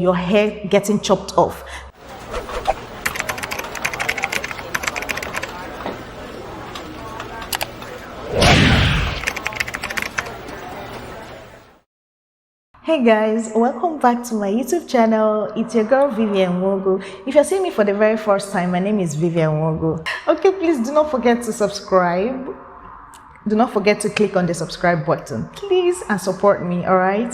your hair getting chopped off. Hey guys, welcome back to my YouTube channel. It's your girl Vivian Wogo. If you're seeing me for the very first time, my name is Vivian Wogo. Okay, please do not forget to subscribe. Do not forget to click on the subscribe button, please, and support me, alright?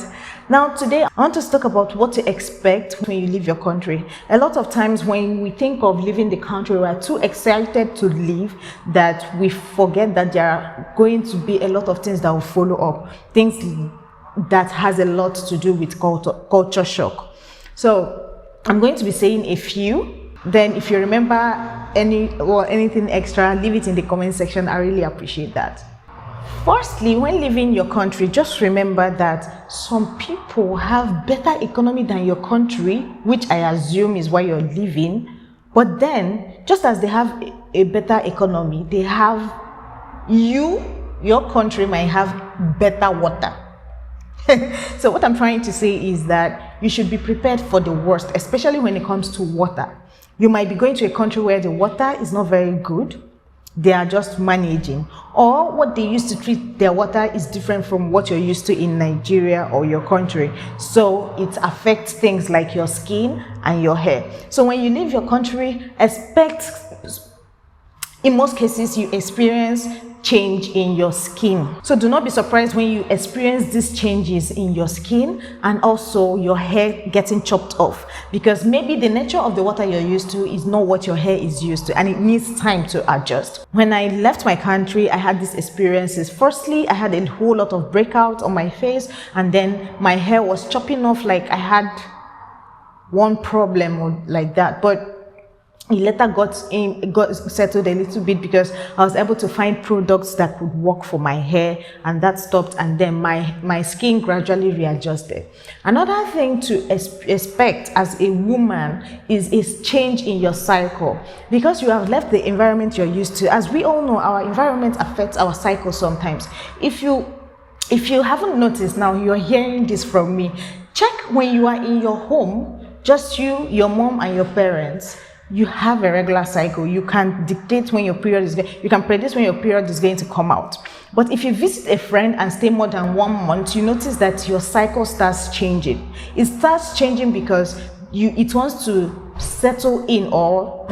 Now today I want to talk about what to expect when you leave your country. A lot of times when we think of leaving the country, we are too excited to leave that we forget that there are going to be a lot of things that will follow up. Things that has a lot to do with culture shock. So I'm going to be saying a few. Then if you remember anything extra, leave it in the comment section. I really appreciate that. Firstly, when leaving your country, just remember that some people have better economy than your country, which I assume is why you're leaving. But then, just as they have a better economy, they have your country might have better water. So what I'm trying to say is that you should be prepared for the worst, especially when it comes to water. You might be going to a country where the water is not very good. They are just managing, or what they used to treat their water is different from what you're used to in Nigeria or your country. So it affects things like your skin and your hair. So when you leave your country, expect, in most cases, you experience change in your skin. So do not be surprised when you experience these changes in your skin and also your hair getting chopped off, because maybe the nature of the water you're used to is not what your hair is used to, and it needs time to adjust. When I left my country, I had these experiences. Firstly, I had a whole lot of breakouts on my face, and then my hair was chopping off like I had one problem or like that. But it later got settled a little bit because I was able to find products that could work for my hair, and that stopped, and then my skin gradually readjusted. Another thing to expect as a woman is change in your cycle, because you have left the environment you're used to. As we all know, our environment affects our cycle sometimes. If you haven't noticed, now you're hearing this from me, check when you are in your home, just you, your mom, and your parents. You have a regular cycle. You can dictate when your period is going. You can predict when your period is going to come out. But if you visit a friend and stay more than 1 month, you notice that your cycle starts changing. It starts changing because it wants to settle in or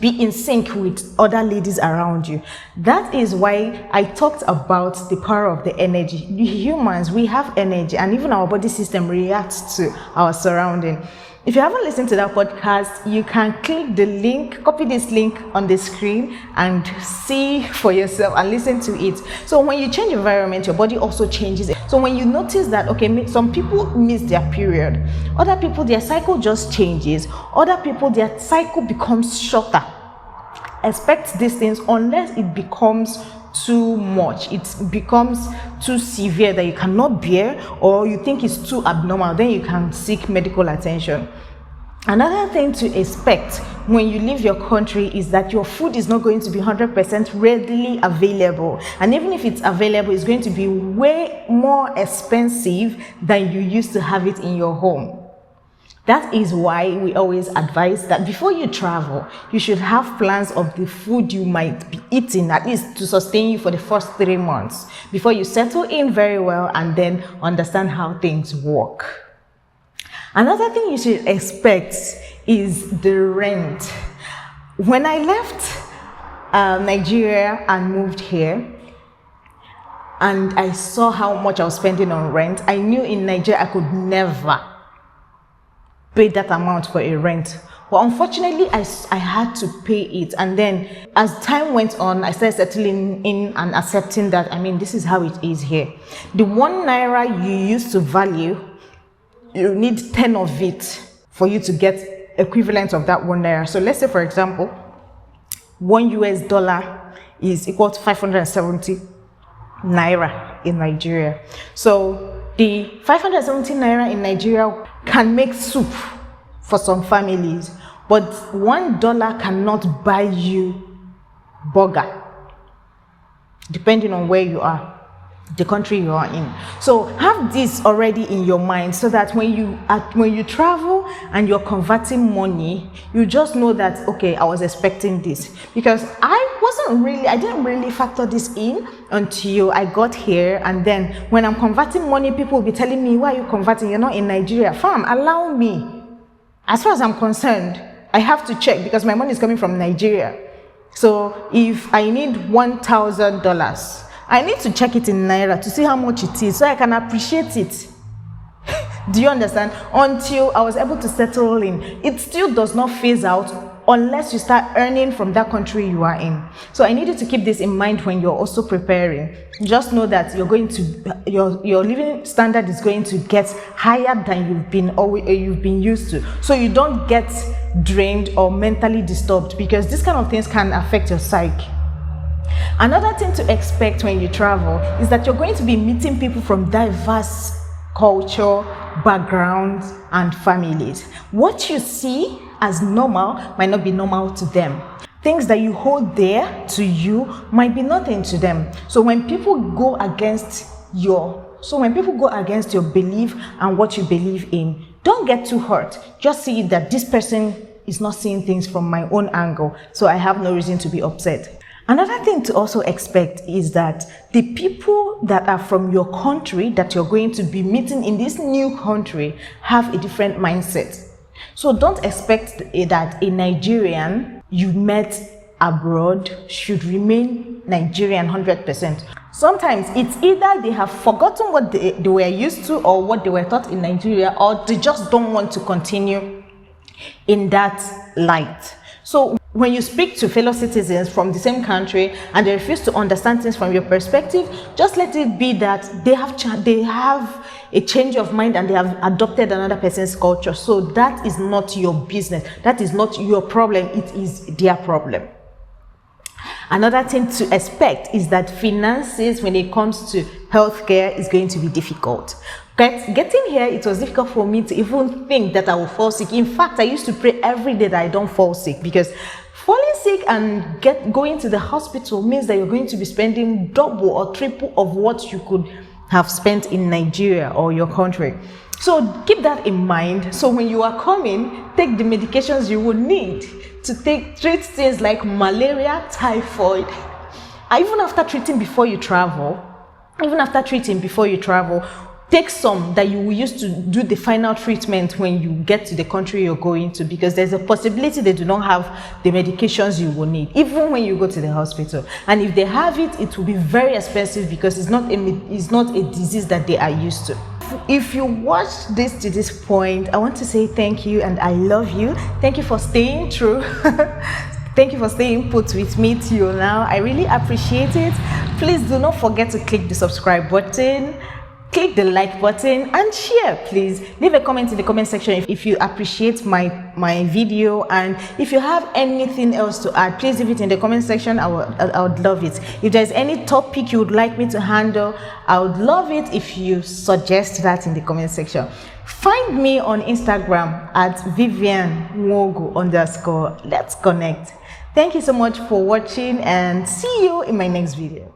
be in sync with other ladies around you. That is why I talked about the power of the energy. We humans, we have energy, and even our body system reacts to our surrounding. If you haven't listened to that podcast, you can click the link, copy this link on the screen, and see for yourself and listen to it. So when you change environment, your body also changes. So when you notice that, okay, some people miss their period, other people, their cycle just changes, other people, their cycle becomes shorter. Expect these things unless it becomes too much, it becomes too severe that you cannot bear, or you think it's too abnormal, then you can seek medical attention. Another thing to expect when you leave your country is that your food is not going to be 100% readily available, and even if it's available, it's going to be way more expensive than you used to have it in your home. That is why we always advise that before you travel, you should have plans of the food you might be eating, at least to sustain you for the first 3 months, before you settle in very well and then understand how things work. Another thing you should expect is the rent. When I left Nigeria and moved here, and I saw how much I was spending on rent, I knew in Nigeria I could never pay that amount for a rent. But unfortunately, I had to pay it. And then as time went on, I started settling in and accepting that, this is how it is here. The 1 naira you used to value, you need 10 of it for you to get equivalent of that 1 naira. So let's say, for example, $1 is equal to 570 naira in Nigeria. So the 570 naira in Nigeria can make soup for some families, but $1 cannot buy you burger, depending on where you are. the country you are in. So have this already in your mind, so that when you travel and you're converting money, you just know that, okay, I was expecting this. Because I didn't really factor this in until I got here. And then when I'm converting money, people will be telling me, why are you converting? You're not in Nigeria. Fam, allow me. As far as I'm concerned, I have to check, because my money is coming from Nigeria. So if I need $1,000, I need to check it in Naira to see how much it is, so I can appreciate it. Do you understand? Until I was able to settle in, it still does not phase out unless you start earning from that country you are in. So I need you to keep this in mind when you're also preparing. Just know that your living standard is going to get higher than you've been used to. So you don't get drained or mentally disturbed, because these kind of things can affect your psyche. Another thing to expect when you travel is that you're going to be meeting people from diverse culture, backgrounds, and families. What you see as normal might not be normal to them. Things that you hold dear to you might be nothing to them. So when people go against your belief and what you believe in, don't get too hurt. Just see that this person is not seeing things from my own angle, so I have no reason to be upset. Another thing to also expect is that the people that are from your country that you're going to be meeting in this new country have a different mindset. So don't expect that a Nigerian you met abroad should remain Nigerian 100%. Sometimes it's either they have forgotten what they were used to, or what they were taught in Nigeria, or they just don't want to continue in that light. So when you speak to fellow citizens from the same country and they refuse to understand things from your perspective, just let it be that they have a change of mind and they have adopted another person's culture. So that is not your business. That is not your problem. It is their problem. Another thing to expect is that finances, when it comes to healthcare, is going to be difficult. Getting here, it was difficult for me to even think that I will fall sick. In fact, I used to pray every day that I don't fall sick, because falling sick and going to the hospital means that you're going to be spending double or triple of what you could have spent in Nigeria or your country. So keep that in mind. So when you are coming, take the medications you would need to treat things like malaria, typhoid. Even after treating before you travel, take some that you will use to do the final treatment when you get to the country you're going to, because there's a possibility they do not have the medications you will need, even when you go to the hospital. And if they have it, it will be very expensive, because it's not a disease that they are used to. If you watched this to this point, I want to say thank you and I love you. Thank you for staying true. Thank you for staying put with me till now. I really appreciate it. Please do not forget to click the subscribe button, click the like button, and share. Please leave a comment in the comment section if you appreciate my video, and if you have anything else to add, please leave it in the comment section. I would love it. If there's any topic you would like me to handle, I would love it if you suggest that in the comment section. Find me on Instagram at viviannwogu_. Let's connect. Thank you so much for watching, and see you in my next video.